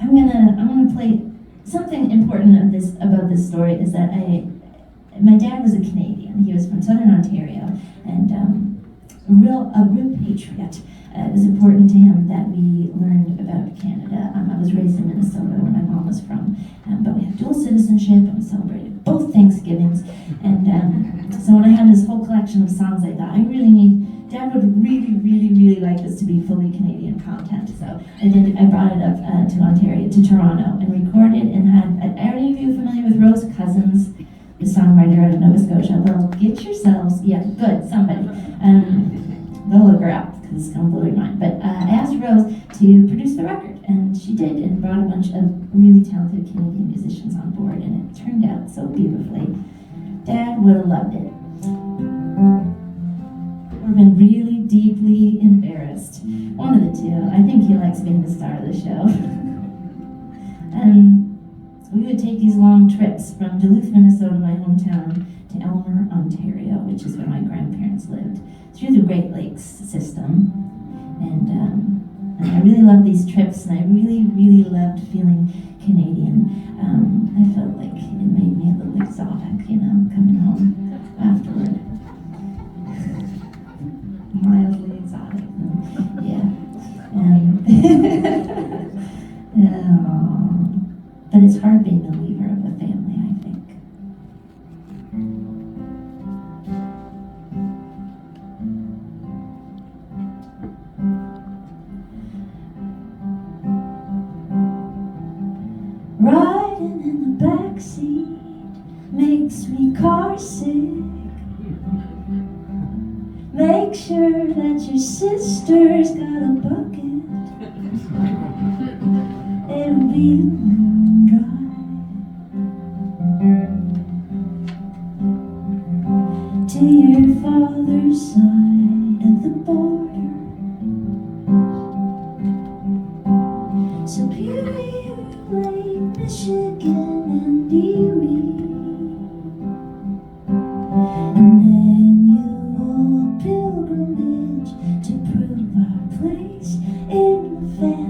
I'm gonna play something important about this story is that my dad was a Canadian. He was from Southern Ontario, and a real patriot. It was important to him that we learned about Canada. I was raised in Minnesota, where my mom was from, but we have dual citizenship, and we celebrated both Thanksgivings. And so when I had this whole collection of songs, I thought Dad would really like this to be fully Canadian content. So I brought it up to Toronto, and recorded and had. Are any of you familiar with Rose Cousins, the songwriter out of Nova Scotia? Well, get yourselves, yeah, good, somebody. Go look her up, because it's going to blow your mind. But I asked Rose to produce the record, and she did, and brought a bunch of really talented Canadian musicians on board, and it turned out so beautifully. Dad would have loved it. Or been really deeply embarrassed. One of the two. I think he likes being the star of the show. And we would take these long trips from Duluth, Minnesota, my hometown, to Elmer, Ontario, which is where my grandparents lived, through the Great Lakes system. And I really loved these trips, and I really loved feeling Canadian. I felt like it made me a little exotic, coming home afterward. Mildly exotic, yeah. But it's hard being the leader of a family, I think. Riding in the backseat makes me car sick. Make sure that your sister's got a bucket. It'll be dry. To your father's side of the border, Superior, Lake Michigan, and Erie. And then you pilgrimage to prove our place in the family.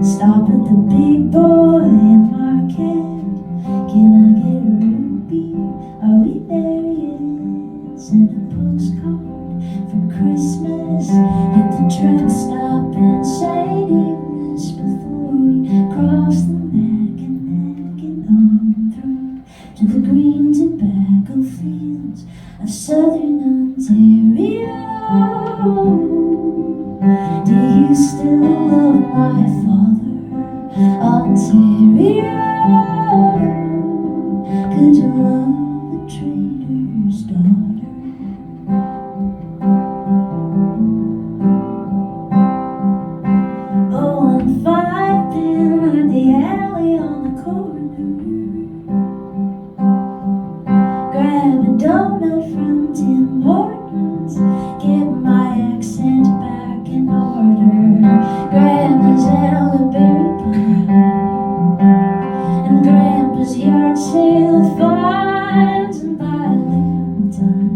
Stop at the big boy market. Can I get a root beer? Are we there yet? Send a postcard for Christmas. Hit the truck stop and say English before we cross the neck and on through to the green tobacco fields of Southern Ontario. Do you still love my father, Ontario? Could you love a trader's daughter? Oh, and 5 pin at the alley on the corner. Grab a donut from Tim Hortons. Get my accent back in order. Grandma's elderberry pie and Grandpa's yard sale finds, and by little time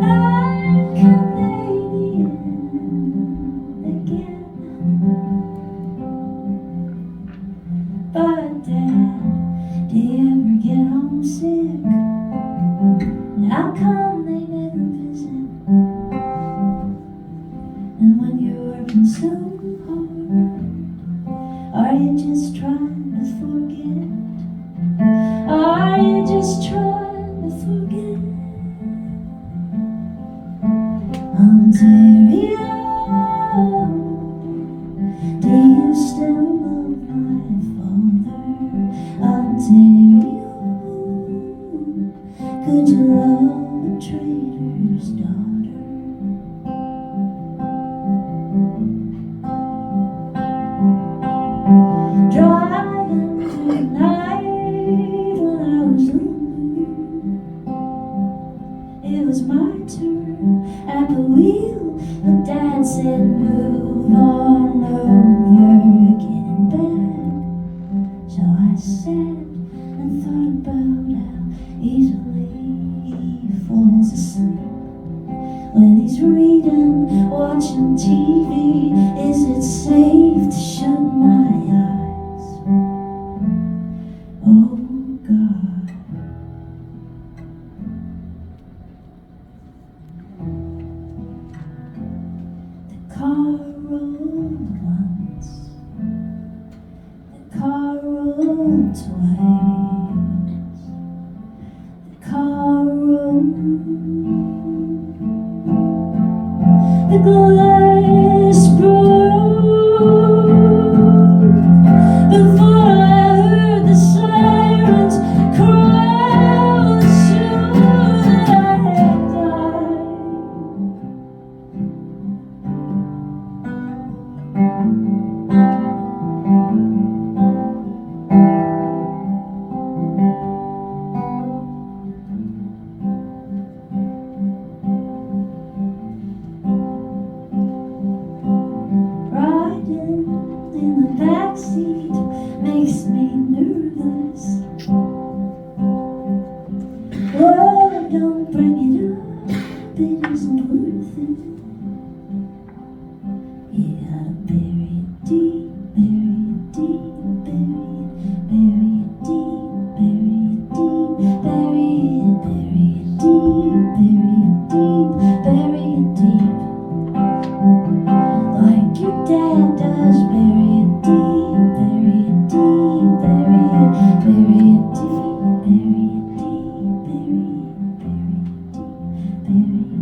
I'm Canadian again. But Dad, do you ever get homesick? And how come they never visit? And when you're working so hard, are you just trying to forget? Are you just trying to forget? Ontario, do you still love my father? Ontario, could you love a trader's daughter? Driving through the night when I was older, it was my turn at the wheel, but Dad said move on over, getting back. So I sat and thought about how easily he falls asleep when he's reading, watching TV. TV. Is it safe to shut my eyes? Oh God. The car rolled once. The car rolled twice. The car rolled. The glass broke before I heard the sirens cry. Was sure that I had died. Riding in the backseat makes me nervous. Oh, don't bring it up, it isn't worth it. Yeah, bury it deep, bury it deep, bury it deep, bury it deep, bury it deep, bury it deep, bury it deep. Like your dad does, bury it deep, bury it deep, bury it deep, bury it deep, bury it deep, bury it deep, bury it.